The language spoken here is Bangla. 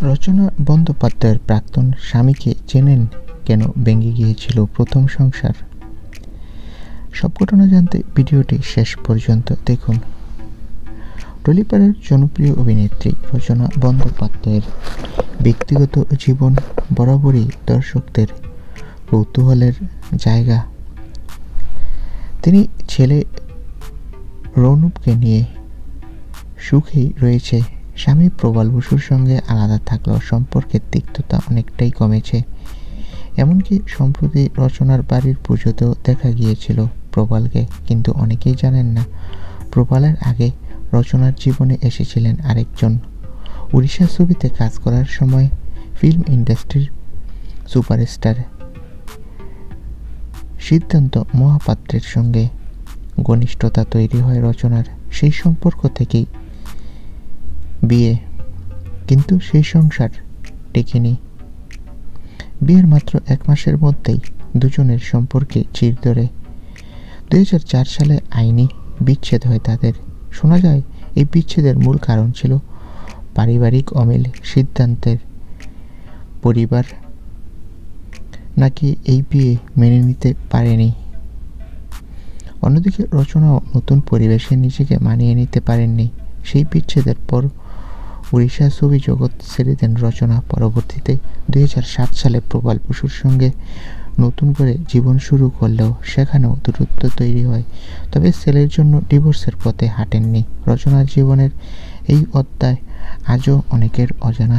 রচনা বন্দ্যোপাধ্যায়ের প্রাক্তন স্বামীকে চেনেন কেন ভেঙে গিয়েছিল প্রথম সংসার? সব ঘটনা জানতে ভিডিওটি শেষ পর্যন্ত দেখুন। টলিপাড়ার জনপ্রিয় অভিনেত্রী রচনা বন্দ্যোপাধ্যায়ের ব্যক্তিগত জীবন বরাবরই দর্শকদের কৌতূহলের জায়গা। তিনি ছেলে রৌনককে নিয়ে সুখেই রয়েছে। স্বামী প্রবাল বসুর সঙ্গে আলাদা থাকলেও সম্পর্কের তিক্ততা অনেকটাই কমেছে। এমনকি সম্প্রতি রচনার বাড়ির পুজোতেও দেখা গিয়েছিল প্রবালকে। কিন্তু অনেকেই জানেন না, প্রবালের আগে রচনার জীবনে এসেছিলেন আরেকজন। উড়িষ্যা ছবিতে কাজ করার সময় ফিল্ম ইন্ডাস্ট্রির সুপারস্টার সিদ্ধান্ত মহাপাত্রের সঙ্গে ঘনিষ্ঠতা তৈরি হয় রচনার। সেই সম্পর্ক থেকেই বিয়ে, কিন্তু সেই সংসার টেকেনি। বিয়ের মাত্র 1 মাসের মধ্যেই দুজনের সম্পর্কে চির ধরে 2004 সালে আইনি বিচ্ছেদ হয় তাদের। শোনা যায় এই বিচ্ছেদের মূল কারণ ছিল পারিবারিক অমিল। সিদ্ধান্তের পরিবার নাকি এই বিয়ে মেনে নিতে পারেনি। অন্যদিকে রচনাও নতুন পরিবেশে নিজেকে মানিয়ে নিতে পারেননি। সেই বিচ্ছেদের পর উড়িষ্যা ছবি জগৎ ছেড়ে দেন রচনা। পরবর্তীতে 2007 সালে প্রবাল বসুর সঙ্গে নতুন করে জীবন শুরু করলেও সেখানেও দূরত্ব তৈরি হয়। তবে ছেলের জন্য ডিভোর্সের পথে হাঁটেননি। রচনার জীবনের এই অধ্যায় আজও অনেকের অজানা।